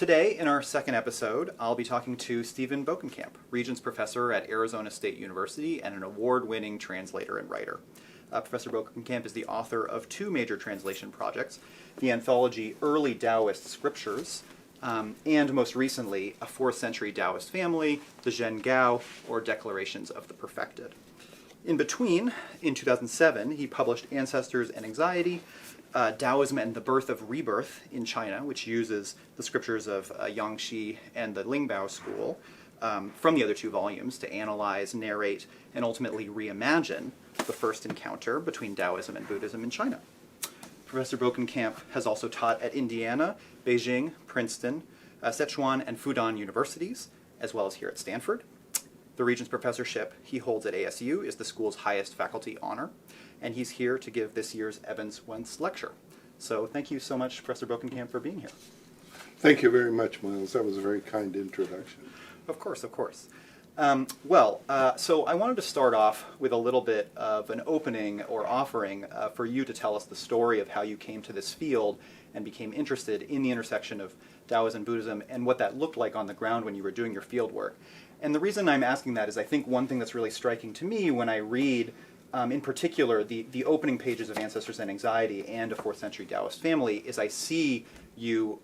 Today, in our second episode, I'll be talking to Stephen Bokenkamp, Regents Professor at Arizona State University and an award-winning translator and writer. Professor Bokenkamp is the author of two major translation projects, the anthology Early Daoist Scriptures, and most recently, a Fourth-century Daoist Family, the Zhen'gao, or Declarations of the Perfected. In between, in 2007, he published Ancestors and Anxiety, Daoism and the Birth of Rebirth in China, which uses the scriptures of Yangshi and the Lingbao school from the other two volumes to analyze, narrate, and ultimately reimagine the first encounter between Daoism and Buddhism in China. Professor Bokenkamp has also taught at Indiana, Beijing, Princeton, Sichuan and Fudan Universities, as well as here at Stanford. The Regents Professorship he holds at ASU is the school's highest faculty honor, and he's here to give this year's Evans Wentz Lecture. So thank you so much, Professor Bokenkamp, for being here. Thank you very much, Miles. That was a very kind introduction. Of course, of course. So I wanted to start off with a little bit of an opening or offering for you to tell us the story of how you came to this field and became interested in the intersection of Daoism and Buddhism and what that looked like on the ground when you were doing your field work. And the reason I'm asking that is I think one thing that's really striking to me when I read, in particular, the opening pages of Ancestors and Anxiety and A Fourth-century Daoist Family is I see you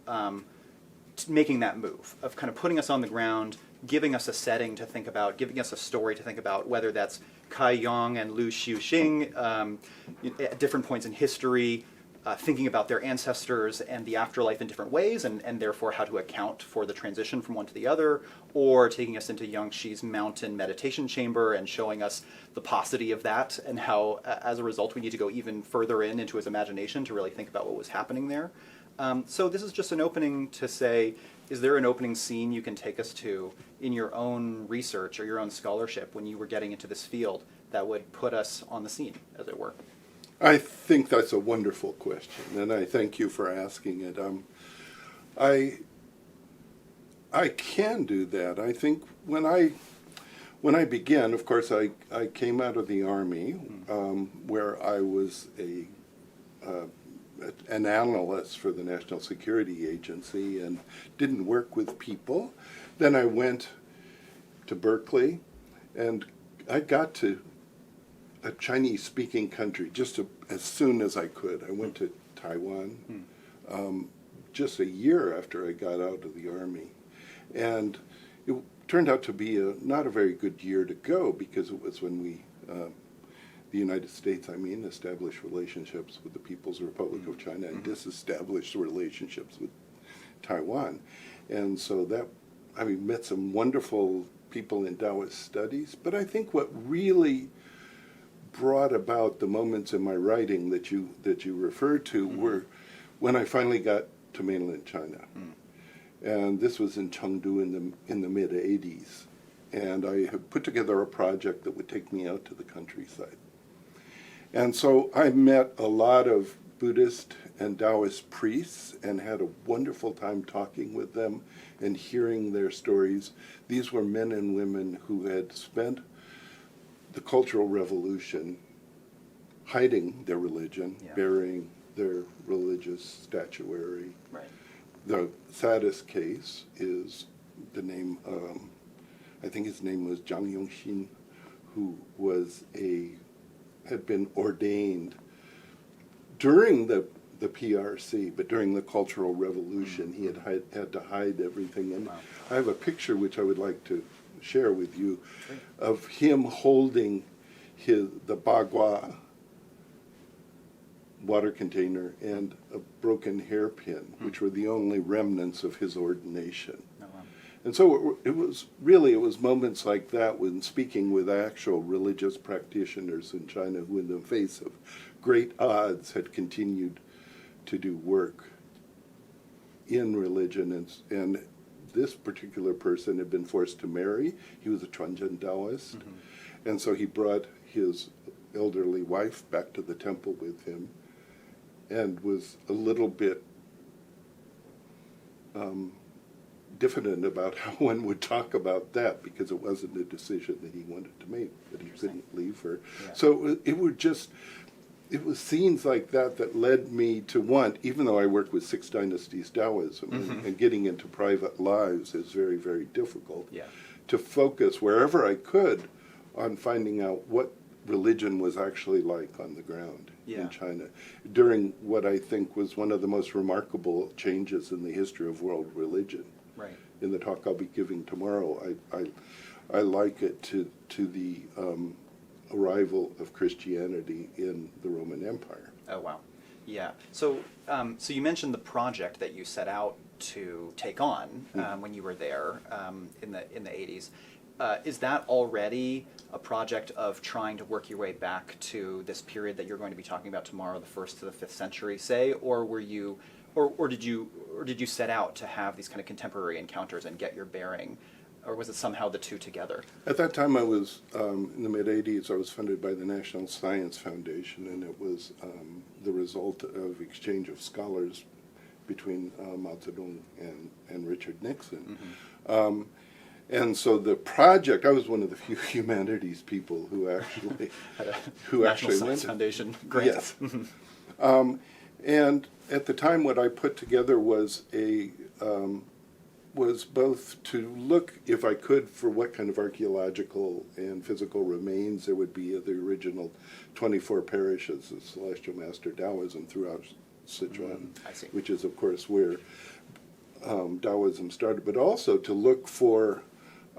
making that move of kind of putting us on the ground, giving us a setting to think about, giving us a story to think about, whether that's Kai Yang and Lu Xiuxing at different points in history, thinking about their ancestors and the afterlife in different ways, and therefore how to account for the transition from one to the other, or taking us into Yangshi's mountain meditation chamber and showing us the paucity of that, and how, as a result, we need to go even further into his imagination to really think about what was happening there. So this is just an opening to say, is there an opening scene you can take us to in your own research or your own scholarship when you were getting into this field that would put us on the scene, as it were? I think that's a wonderful question, and I thank you for asking it. I can do that. I think when I began, of course, I came out of the Army, where I was an analyst for the National Security Agency and didn't work with people. Then I went to Berkeley, and I got to a Chinese-speaking country just as soon as I could. I went to Taiwan just a year after I got out of the Army. And it turned out to be not a very good year to go, because it was when we, the United States, established relationships with the People's Republic of China and disestablished relationships with Taiwan. And so met some wonderful people in Daoist studies, but I think what really brought about the moments in my writing that you referred to were when I finally got to mainland China. And this was in Chengdu in the mid-'80s. And I had put together a project that would take me out to the countryside. And so I met a lot of Buddhist and Daoist priests and had a wonderful time talking with them and hearing their stories. These were men and women who had spent the Cultural Revolution hiding their religion, burying their religious statuary. Right. The saddest case is the name, I think his name was Zhang Yongxin, who had been ordained during the PRC, but during the Cultural Revolution. He had to hide everything. And I have a picture which I would like to share with you of him holding the bagua water container and a broken hairpin, which were the only remnants of his ordination. And so it was moments like that when speaking with actual religious practitioners in China who, in the face of great odds, had continued to do work in religion. And this particular person had been forced to marry. He was a Chuanzhen Daoist. And so he brought his elderly wife back to the temple with him and was a little bit diffident about how one would talk about that, because it wasn't a decision that he wanted to make, that he couldn't leave her. So it would just, it was scenes like that that led me to want, even though I work with Six Dynasties Daoism, and getting into private lives is very, very difficult, Yeah. to focus wherever I could on finding out what religion was actually like on the ground in China during what I think was one of the most remarkable changes in the history of world religion. Right. In the talk I'll be giving tomorrow, I like it to the arrival of Christianity in the Roman Empire. Oh, wow. Yeah. So, so you mentioned the project that you set out to take on when you were there in the 80s. Is that already a project of trying to work your way back to this period that you're going to be talking about tomorrow, the 1st to the 5th century, say, or were you, or did you set out to have these kind of contemporary encounters and get your bearing, or was it somehow the two together? At that time, I was in the mid-'80s. I was funded by the National Science Foundation, and it was the result of exchange of scholars between Mao Zedong and Richard Nixon. And so the project, I was one of the few humanities people who actually National Science went. Foundation grant. Yes. And at the time, what I put together was was both to look, if I could, for what kind of archaeological and physical remains there would be of the original 24 parishes of Celestial Master Daoism throughout Sichuan, which is, of course, where Daoism started, but also to look for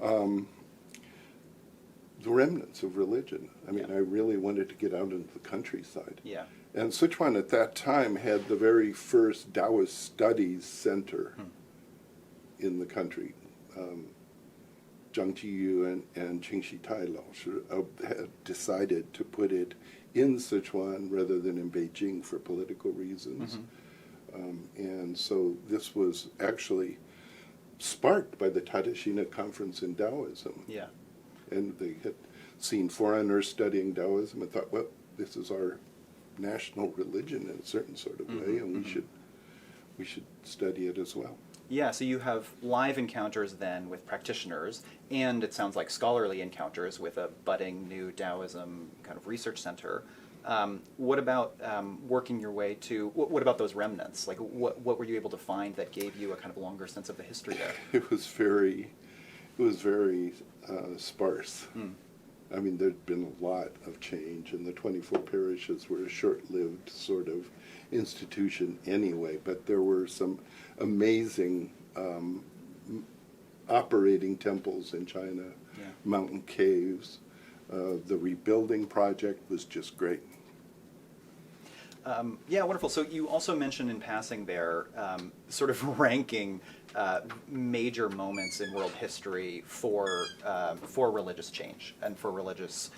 the remnants of religion. I mean, I really wanted to get out into the countryside. Yeah. And Sichuan at that time had the very first Daoist Studies center in the country. Zhang Jiyuan and Qingxi Tailao had decided to put it in Sichuan rather than in Beijing for political reasons. And so this was actually sparked by the Tadashina Conference in Daoism. Yeah. And they had seen foreigners studying Daoism and thought, well, this is our national religion in a certain sort of way, and we should study it as well. Yeah, so you have live encounters then with practitioners, and it sounds like scholarly encounters with a budding new Daoism kind of research center. What about working your way to, what about those remnants? Like, what were you able to find that gave you a kind of longer sense of the history there? It was very sparse. I mean, there'd been a lot of change, and the 24 parishes were a short-lived sort of institution anyway, but there were some amazing operating temples in China, mountain caves. The rebuilding project was just great. Yeah, wonderful. So you also mentioned in passing there sort of ranking major moments in world history for religious change and for religious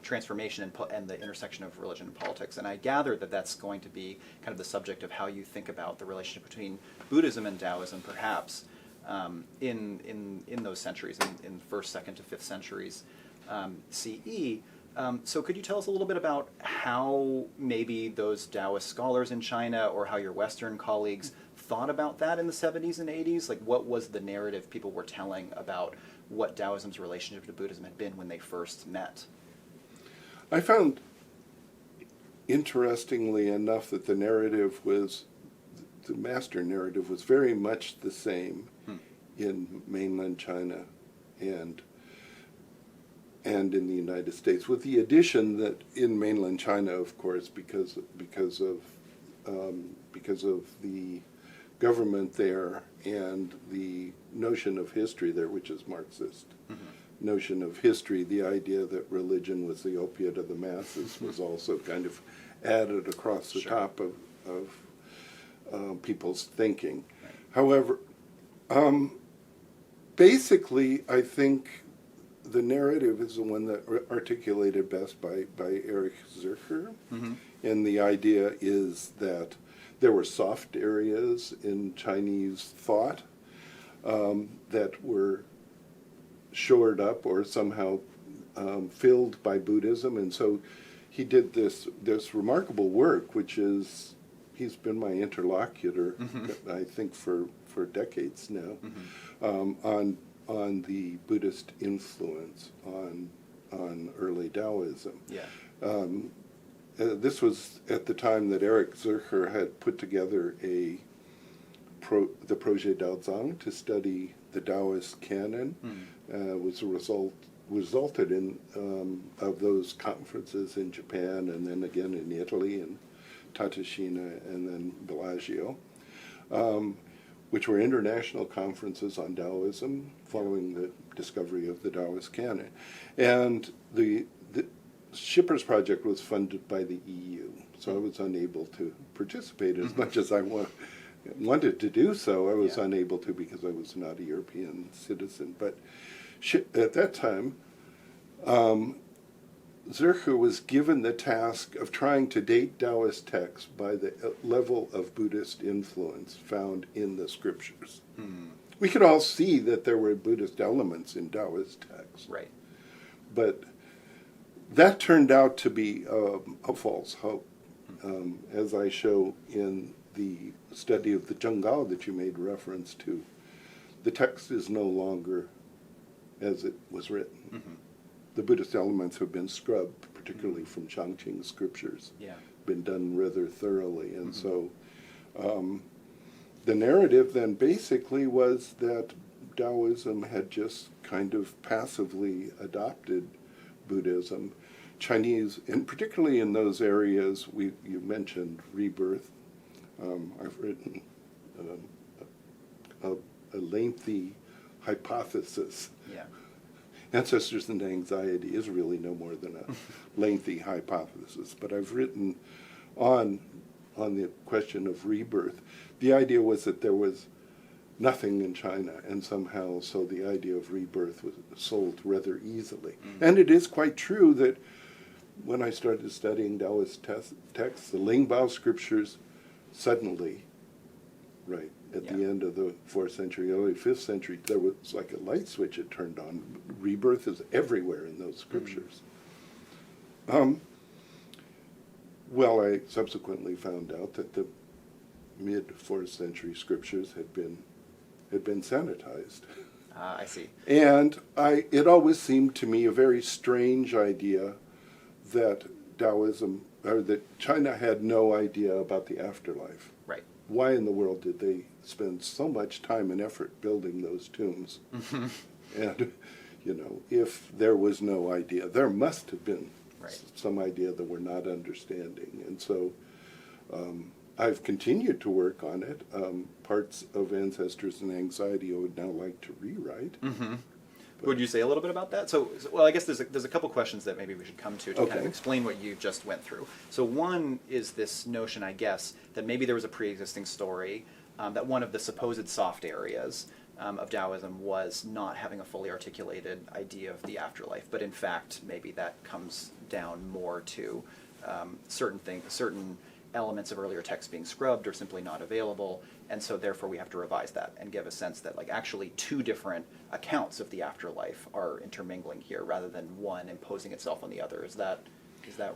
transformation and the intersection of religion and politics. And I gather that that's going to be kind of the subject of how you think about the relationship between Buddhism and Daoism, perhaps, in those centuries, in 1st, 2nd to 5th centuries CE. So could you tell us a little bit about how maybe those Daoist scholars in China or how your Western colleagues thought about that in the 70s and 80s? Like, what was the narrative people were telling about what Daoism's relationship to Buddhism had been when they first met? I found, interestingly enough, that the master narrative was very much the same in mainland China and in the United States, with the addition that in mainland China, of course, because of the government there and the notion of history there, which is Marxist notion of history, the idea that religion was the opiate of the masses was also kind of added across the top of people's thinking. Right. However, basically, I think the narrative is the one that articulated best by Erich Zürcher, and the idea is that there were soft areas in Chinese thought that were shored up or somehow filled by Buddhism, and so he did this remarkable work, which is, he's been my interlocutor, I think, for decades now, on the Buddhist influence on early Daoism. Yeah. this was at the time that Eric Zürcher had put together the Projet Daozang to study the Daoist canon. Was a resulted in of those conferences in Japan and then again in Italy and Tatashina and then Bellagio, which were international conferences on Daoism following the discovery of the Daoist canon. And the Shippers Project was funded by the EU, so I was unable to participate as much as I wanted to do so. I was unable to because I was not a European citizen. But at that time, Zürcher was given the task of trying to date Daoist texts by the level of Buddhist influence found in the scriptures. We could all see that there were Buddhist elements in Daoist texts. Right. But that turned out to be a false hope, as I show in the study of the Zhen'gao that you made reference to. The text is no longer as it was written. The Buddhist elements have been scrubbed, particularly from Changqing scriptures. Been done rather thoroughly. And so the narrative then basically was that Daoism had just kind of passively adopted Buddhism. Chinese, and particularly in those areas, you mentioned rebirth. I've written a lengthy hypothesis. Ancestors and Anxiety is really no more than a lengthy hypothesis, but I've written on the question of rebirth. The idea was that there was nothing in China, and somehow so the idea of rebirth was sold rather easily. And it is quite true that when I started studying Daoist texts, the Lingbao scriptures suddenly, right, at the end of the 4th century, early 5th century, there was like a light switch it turned on. Rebirth is everywhere in those scriptures. Well, I subsequently found out that the mid-4th century scriptures had been sanitized. I see. And it always seemed to me a very strange idea that Daoism, or that China had no idea about the afterlife. Right. Why in the world did they spend so much time and effort building those tombs? And, if there was no idea, there must have been some idea that we're not understanding. And so I've continued to work on it. Parts of Ancestors and Anxiety I would now like to rewrite. Would you say a little bit about that? So well, I guess there's a couple questions that maybe we should come to kind of explain what you just went through. So one is this notion, I guess, that maybe there was a pre-existing story, that one of the supposed soft areas of Daoism was not having a fully articulated idea of the afterlife, but in fact, maybe that comes down more to certain elements of earlier texts being scrubbed or simply not available, and so therefore we have to revise that and give a sense that actually two different accounts of the afterlife are intermingling here rather than one imposing itself on the other. Is that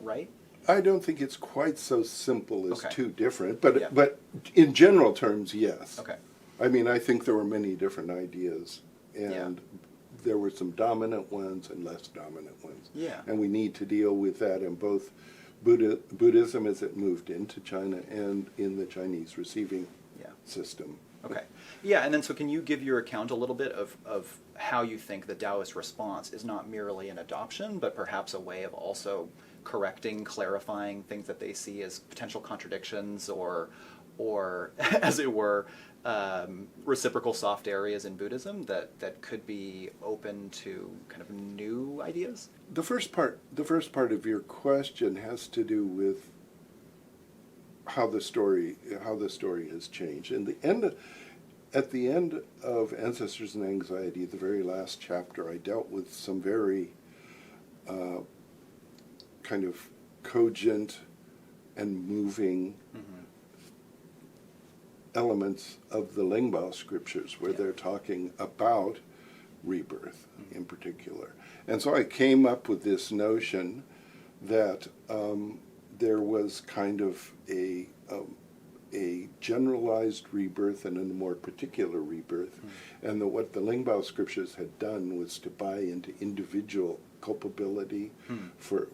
right? I don't think it's quite so simple as two different, but in general terms, yes. Okay. I mean, I think there were many different ideas, and there were some dominant ones and less dominant ones. And we need to deal with that in both Buddhism as it moved into China and in the Chinese receiving system. Okay. Yeah, and then so can you give your account a little bit of how you think the Daoist response is not merely an adoption, but perhaps a way of also correcting, clarifying things that they see as potential contradictions or as it were, reciprocal soft areas in Buddhism that could be open to kind of new ideas? The first part of your question has to do with how the story has changed. At the end of Ancestors and Anxiety, the very last chapter, I dealt with some very kind of cogent and moving elements of the Lingbao scriptures where they're talking about rebirth in particular. And so I came up with this notion that there was kind of a generalized rebirth and a more particular rebirth, and that what the Lingbao scriptures had done was to buy into individual culpability for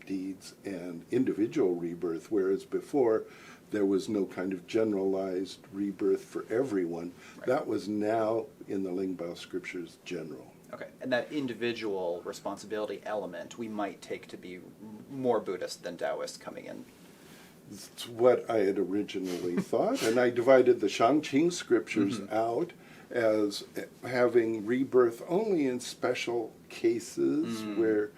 deeds and individual rebirth, whereas before there was no kind of generalized rebirth for everyone. Right. That was now in the Lingbao Scriptures general. Okay, and that individual responsibility element we might take to be more Buddhist than Taoist coming in. It's what I had originally thought, and I divided the Shangqing Scriptures out as having rebirth only in special cases where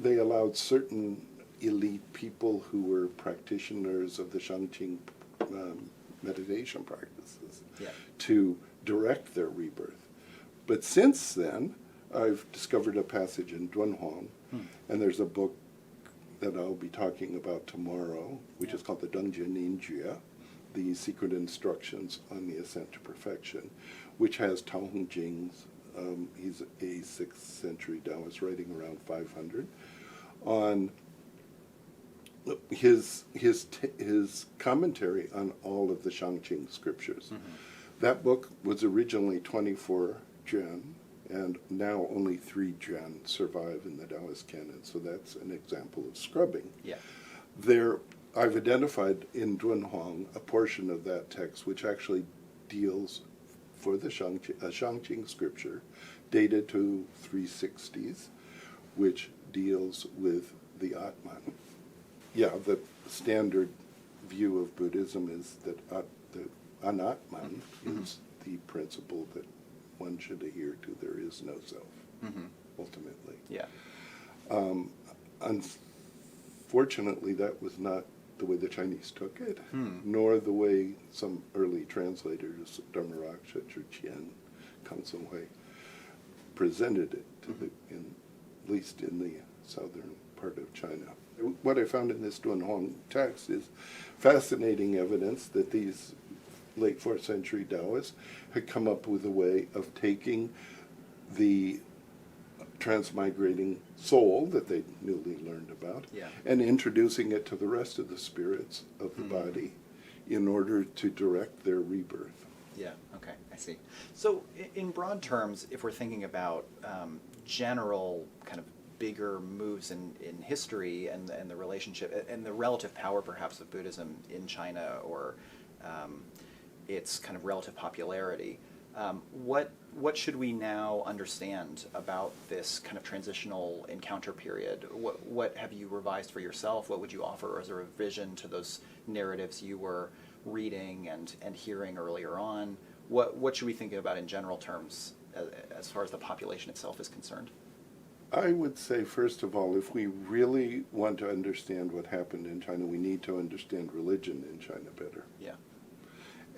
they allowed certain elite people who were practitioners of the Shangqing meditation practices to direct their rebirth. But since then, I've discovered a passage in Dunhuang, and there's a book that I'll be talking about tomorrow, which is called the Dengjie Ninjue, the Secret Instructions on the Ascent to Perfection, which has Tao Hong Jing's, he's a 6th century Taoist writing around 500, on his commentary on all of the Shangqing Scriptures. That book was originally 24 Zhen, and now only 3 Zhen survive in the Taoist canon, so that's an example of scrubbing. Yeah. There, I've identified in Dunhuang a portion of that text which actually deals for the Shangqing scripture, dated to 360s, which deals with the Atman. Yeah, the standard view of Buddhism is that the Anatman is the principle that one should adhere to. There is no self, ultimately. Yeah. Unfortunately, that was not the way the Chinese took it, nor the way some early translators, Dharmaraksha, Zhuqian, Kang Songhui, presented it to at least in the southern part of China. What I found in this Dunhuang text is fascinating evidence that these late 4th century Taoists had come up with a way of taking the transmigrating soul that they newly learned about and introducing it to the rest of the spirits of the body in order to direct their rebirth. Yeah, okay, I see. So in broad terms, if we're thinking about general kind of bigger moves in history and the relationship and the relative power perhaps of Buddhism in China, or its kind of relative popularity, what should we now understand about this kind of transitional encounter period? What have you revised for yourself? What would you offer as a revision to those narratives you were reading and hearing earlier on? What should we think about in general terms as far as the population itself is concerned? I would say, first of all, if we really want to understand what happened in China, we need to understand religion in China better. Yeah.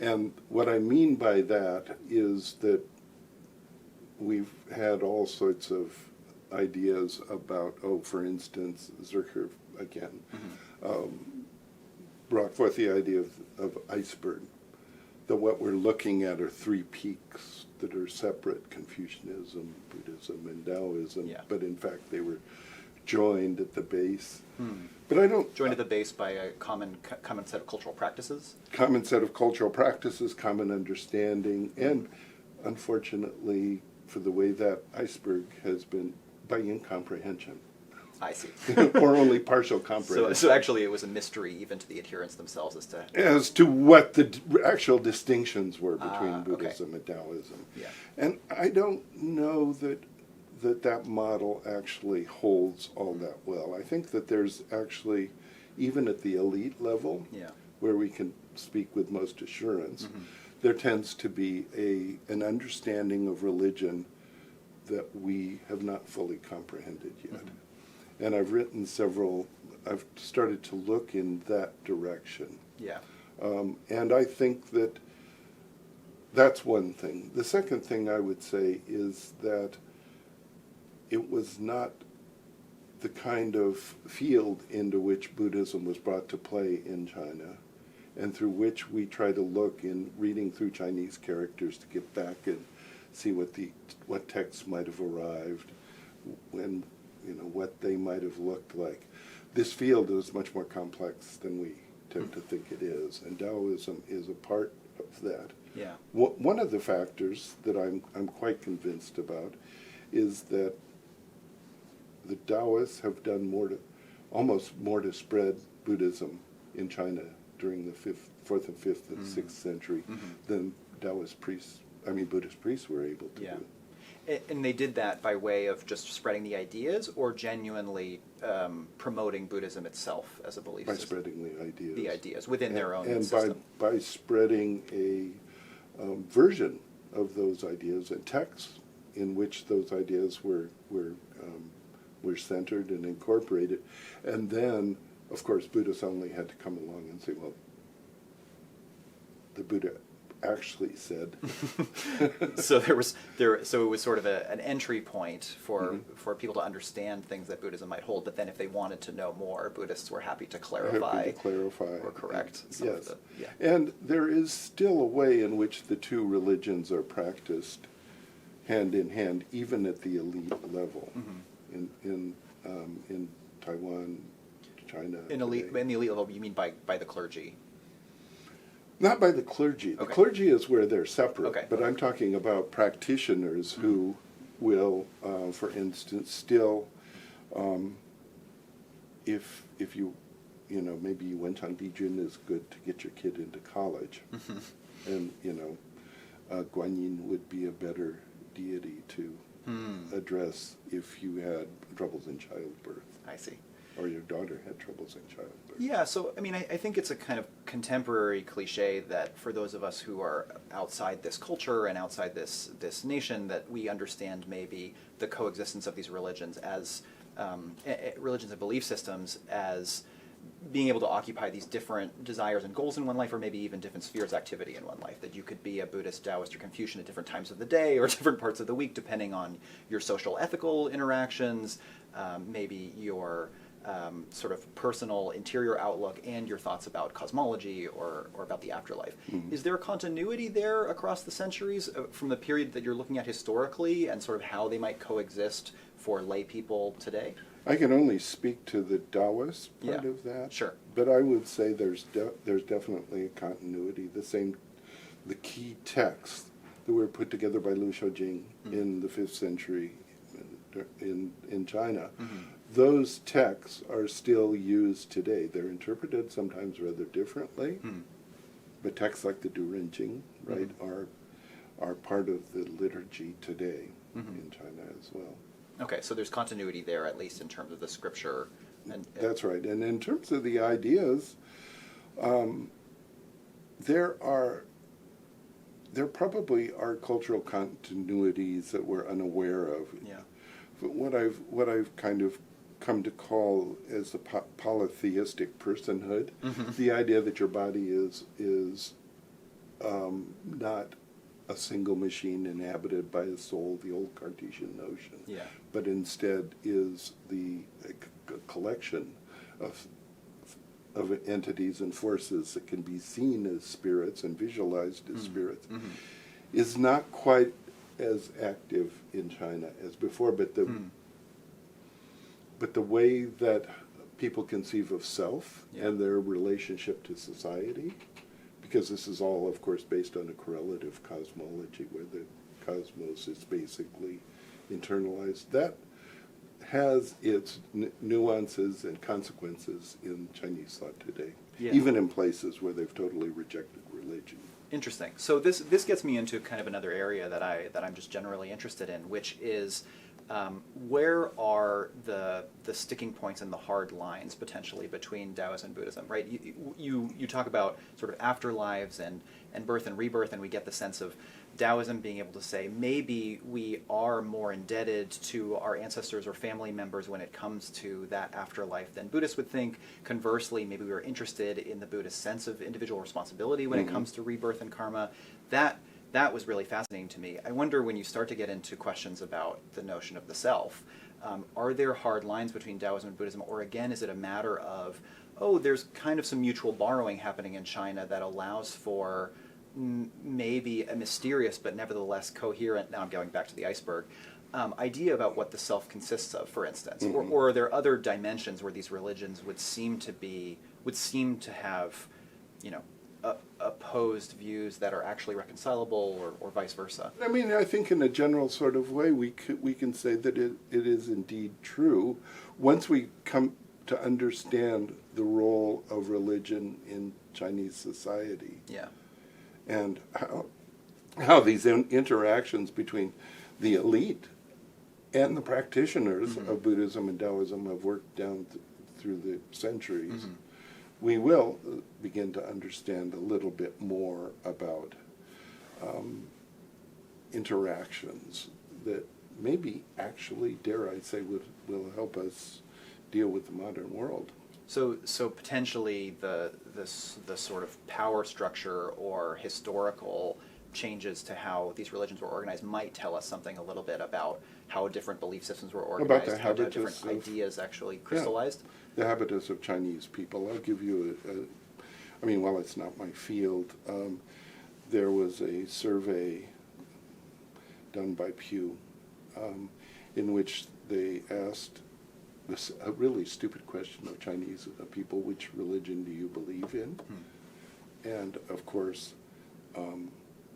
And what I mean by that is that we've had all sorts of ideas about, for instance, Zurcher again brought forth the idea of iceberg, that what we're looking at are 3 peaks that are separate: Confucianism, Buddhism, and Daoism, but in fact they were joined at the base. But I don't... Joined at the base by a common set of cultural practices? Common set of cultural practices, common understanding, and unfortunately, for the way that iceberg has been, by incomprehension. I see. Or only partial comprehension. So actually it was a mystery even to the adherents themselves as to what the actual distinctions were between Buddhism and Taoism. Yeah. And I don't know that model actually holds all that well. I think that there's actually, even at the elite level, where we can speak with most assurance, there tends to be an understanding of religion that we have not fully comprehended yet. And I've started to look in that direction. Yeah. And I think that that's one thing. The second thing I would say is that it was not the kind of field into which Buddhism was brought to play in China, and through which we try to look in reading through Chinese characters to get back and see what texts might have arrived, when what they might have looked like. This field is much more complex than we tend to think it is, and Taoism is a part of that. Yeah. One of the factors that I'm quite convinced about is that the Taoists have done more to almost more to spread Buddhism in China during the 4th and 5th and 6th century than Buddhist priests were able to do. And they did that by way of just spreading the ideas, or genuinely promoting Buddhism itself as a belief system? By spreading the ideas. The ideas within their own and system. by spreading a version of those ideas and texts in which those ideas were centered and incorporated. And then, of course, Buddhists only had to come along and say, well, the Buddha actually said. So it was sort of an entry point for people to understand things that Buddhism might hold. But then, if they wanted to know more, Buddhists were happy to clarify or correct some of the. Yeah. And there is still a way in which the two religions are practiced hand in hand, even at the elite level, in Taiwan, China. In the elite level, you mean by the clergy? Not by the clergy. The clergy is where they're separate, but I'm talking about practitioners who will, for instance, still, if you maybe Wenchang Dijun is good to get your kid into college, and Guanyin would be a better deity to address if you had troubles in childbirth. I see. Or your daughter had troubles in childbirth. Yeah, so I mean, I think it's a kind of contemporary cliche that for those of us who are outside this culture and outside this nation, that we understand maybe the coexistence of these religions as religions and belief systems as being able to occupy these different desires and goals in one life, or maybe even different spheres of activity in one life. That you could be a Buddhist, Daoist, or Confucian at different times of the day or different parts of the week, depending on your social ethical interactions, maybe your sort of personal interior outlook and your thoughts about cosmology or about the afterlife. Is there a continuity there across the centuries from the period that you're looking at historically and sort of how they might coexist for lay people today? I can only speak to the Daoist part of that. Sure. But I would say there's definitely a continuity. The key texts that were put together by Lu Shoujing in the 5th century in China, those texts are still used today. They're interpreted sometimes rather differently, but texts like the Durenjing, right, are part of the liturgy today in China as well. Okay, so there's continuity there, at least in terms of the scripture. That's right. And in terms of the ideas, there probably are cultural continuities that we're unaware of. Yeah. But what I've kind of come to call as the polytheistic personhood, the idea that your body is not a single machine inhabited by a soul, the old Cartesian notion, but instead is the collection of entities and forces that can be seen as spirits and visualized as spirits, is not quite as active in China as before, but the way that people conceive of self and their relationship to society, because this is all, of course, based on a correlative cosmology where the cosmos is basically internalized, that has its nuances and consequences in Chinese thought today, even in places where they've totally rejected religion. Interesting. So this gets me into kind of another area that I'm just generally interested in, which is where are the sticking points and the hard lines potentially between Daoism and Buddhism, right? You talk about sort of afterlives and birth and rebirth, and we get the sense of Daoism being able to say maybe we are more indebted to our ancestors or family members when it comes to that afterlife than Buddhists would think. Conversely, maybe we are interested in the Buddhist sense of individual responsibility when it comes to rebirth and karma. That was really fascinating to me. I wonder, when you start to get into questions about the notion of the self, are there hard lines between Daoism and Buddhism, or again, is it a matter of, there's kind of some mutual borrowing happening in China that allows for maybe a mysterious but nevertheless coherent, now I'm going back to the iceberg, idea about what the self consists of, for instance? Or are there other dimensions where these religions would seem to have, opposed views that are actually reconcilable, or vice versa? I mean, I think in a general sort of way, we can say that it is indeed true. Once we come to understand the role of religion in Chinese society. Yeah. And how these interactions between the elite and the practitioners of Buddhism and Daoism have worked down through the centuries. We will begin to understand a little bit more about interactions that maybe actually, dare I say, will help us deal with the modern world. So potentially the sort of power structure or historical changes to how these religions were organized might tell us something a little bit about how different belief systems were organized, the how habitus different ideas actually crystallized. The habitus of Chinese people. I'll give you I mean, while it's not my field, there was a survey done by Pew in which they asked a really stupid question of Chinese people: which religion do you believe in? And of course,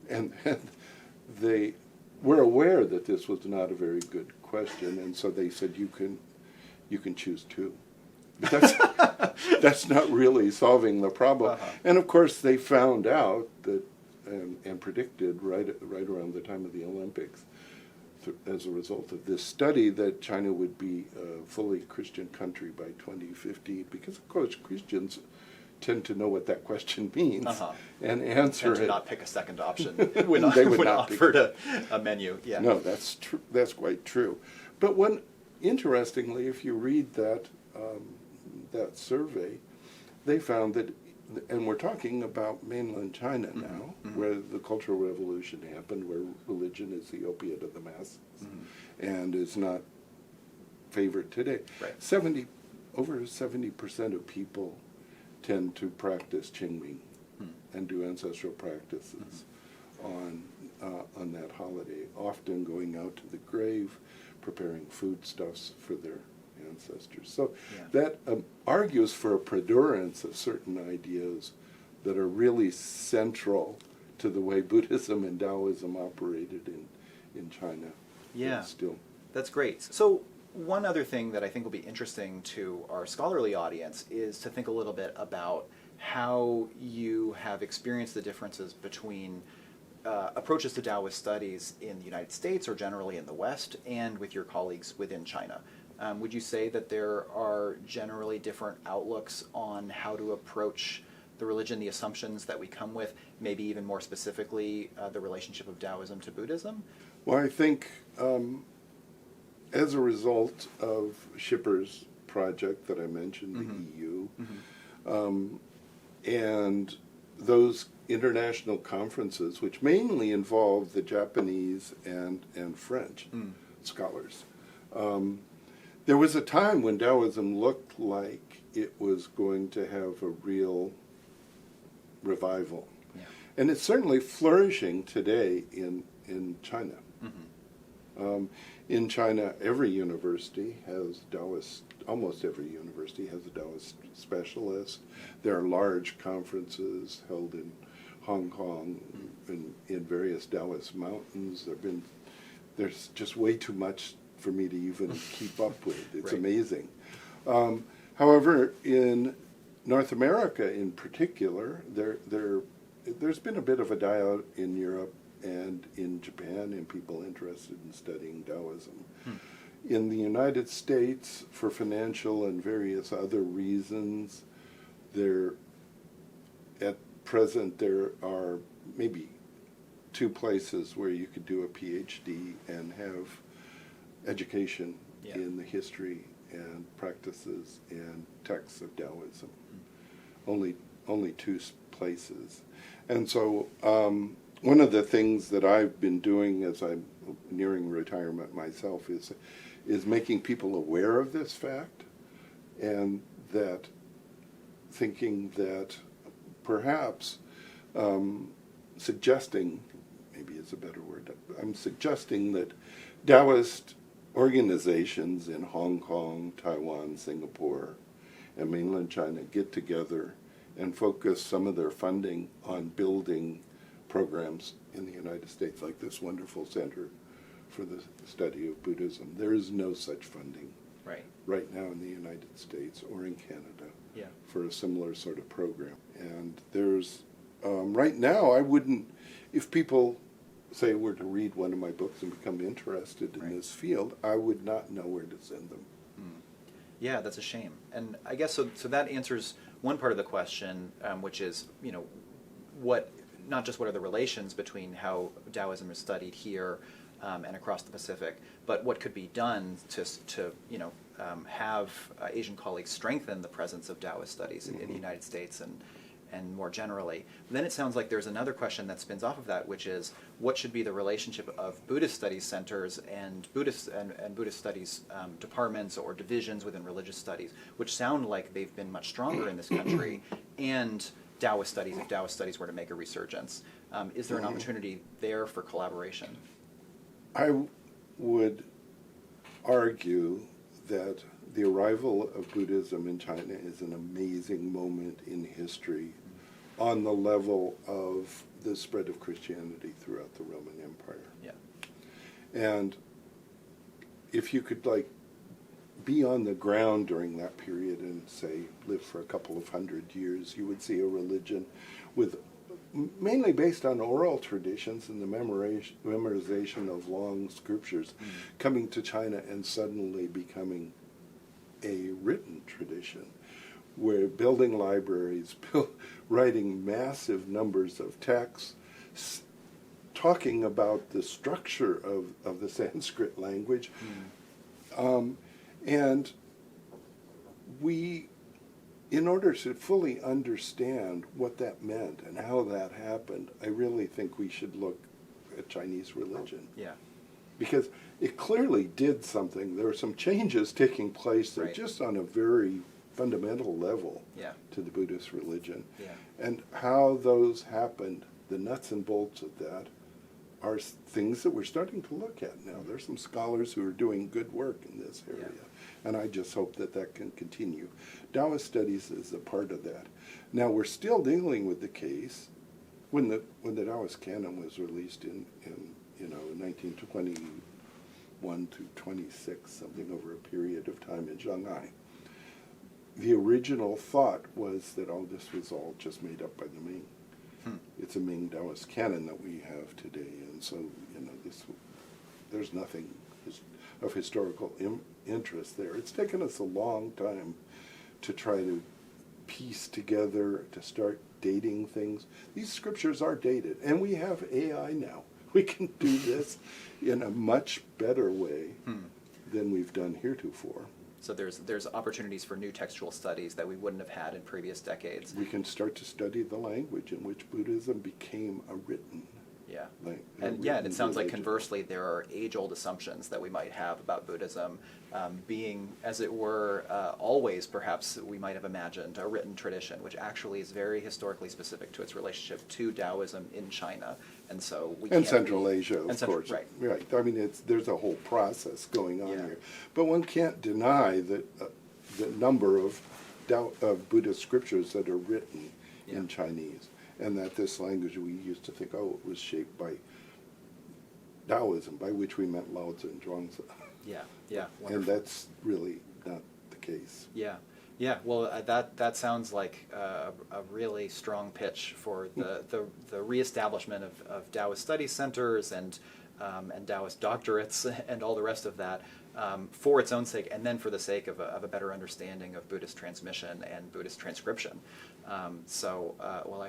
and they were aware that this was not a very good question, and so they said you can choose two. But that's not really solving the problem. And of course, they found out that and predicted right around the time of the Olympics, as a result of this study, that China would be a fully Christian country by 2050, because of course Christians tend to know what that question means and answer and to it. not pick a second option When when they would not offered a menu. Yeah. No, that's true. That's quite true. But interestingly, if you read that survey, they found that, and we're talking about mainland China now, where the Cultural Revolution happened, where religion is the opiate of the masses and is not favored today. Right. Over 70% of people tend to practice Qingming and do ancestral practices on that holiday, often going out to the grave, preparing foodstuffs for their ancestors. So that argues for a perdurance of certain ideas that are really central to the way Buddhism and Daoism operated in China. Yeah, still. That's great. So one other thing that I think will be interesting to our scholarly audience is to think a little bit about how you have experienced the differences between approaches to Daoist studies in the United States or generally in the West and with your colleagues within China. Would you say that there are generally different outlooks on how to approach the religion, the assumptions that we come with, maybe even more specifically the relationship of Daoism to Buddhism? Well, I think as a result of Schipper's project that I mentioned, the EU, and those international conferences, which mainly involve the Japanese and French scholars, there was a time when Daoism looked like it was going to have a real revival. Yeah. And it's certainly flourishing today in China. In China, every university has Daoist, almost every university has a Daoist specialist. There are large conferences held in Hong Kong, in various Daoist mountains. There's just way too much for me to even keep up with. It's amazing. However, in North America in particular, there's been a bit of a die-out in Europe and in Japan in people interested in studying Daoism. In the United States, for financial and various other reasons, at present there are maybe 2 places where you could do a Ph.D. and have education in the history and practices and texts of Daoism. Only 2 places. And so one of the things that I've been doing as I'm nearing retirement myself is making people aware of this fact, and that thinking that perhaps suggesting, maybe is a better word, I'm suggesting that Daoist organizations in Hong Kong, Taiwan, Singapore, and mainland China get together and focus some of their funding on building programs in the United States, like this wonderful Center for the Study of Buddhism. There is no such funding right now in the United States or in Canada Yeah. for a similar sort of program. And there's, right now, I wouldn't, if people say were to read one of my books and become interested in this field, I would not know where to send them. Yeah, that's a shame. And I guess so that answers one part of the question, which is, not just what are the relations between how Daoism is studied here and across the Pacific, but what could be done to have Asian colleagues strengthen the presence of Daoist studies in the United States and more generally. Then it sounds like there's another question that spins off of that, which is what should be the relationship of Buddhist studies centers and Buddhist studies departments or divisions within religious studies, which sound like they've been much stronger in this country, and Daoist studies, if Daoist studies were to make a resurgence. Is there an opportunity there for collaboration? I would argue that the arrival of Buddhism in China is an amazing moment in history on the level of the spread of Christianity throughout the Roman Empire. Yeah. And if you could be on the ground during that period and say live for a couple of hundred years, you would see a religion with mainly based on oral traditions and the memorization of long scriptures coming to China and suddenly becoming a written tradition. We're building libraries, writing massive numbers of texts, talking about the structure of the Sanskrit language. And we, in order to fully understand what that meant and how that happened, I really think we should look at Chinese religion. Yeah. Because it clearly did something. There were some changes taking place there just on a very fundamental level to the Buddhist religion. Yeah. And how those happened, the nuts and bolts of that, are things that we're starting to look at now. There's some scholars who are doing good work in this area. And I just hope that that can continue. Daoist studies is a part of that. Now we're still dealing with the case when the Daoist canon was released in 1921 to 26, something over a period of time in Zhen'gao. The original thought was that this was all just made up by the Ming. It's a Ming Daoist canon that we have today, and so there's nothing of historical interest there. It's taken us a long time to try to piece together, to start dating things. These scriptures are dated, and we have AI now. We can do this in a much better way than we've done heretofore. So there's opportunities for new textual studies that we wouldn't have had in previous decades. We can start to study the language in which Buddhism became a written. And it sounds like conversely there are age-old assumptions that we might have about Buddhism being, as it were, always perhaps we might have imagined a written tradition, which actually is very historically specific to its relationship to Daoism in China, and so we and Central Asia, of course. Right. I mean, there's a whole process going on here, but one can't deny that the number of Buddhist scriptures that are written in Chinese. And that this language, we used to think, it was shaped by Daoism, by which we meant Lao Tzu and Zhuangzi. Wonderful. And that's really not the case. Well, that sounds like a really strong pitch for the reestablishment of Daoist study centers and Daoist doctorates and all the rest of that for its own sake, and then for the sake of a better understanding of Buddhist transmission and Buddhist transcription. I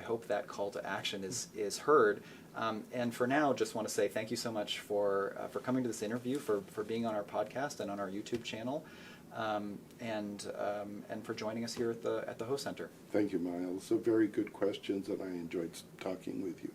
hope that call to action is heard. And for now, just want to say thank you so much for coming to this interview, for being on our podcast and on our YouTube channel, and for joining us here at the Ho Center. Thank you, Miles. So very good questions, and I enjoyed talking with you.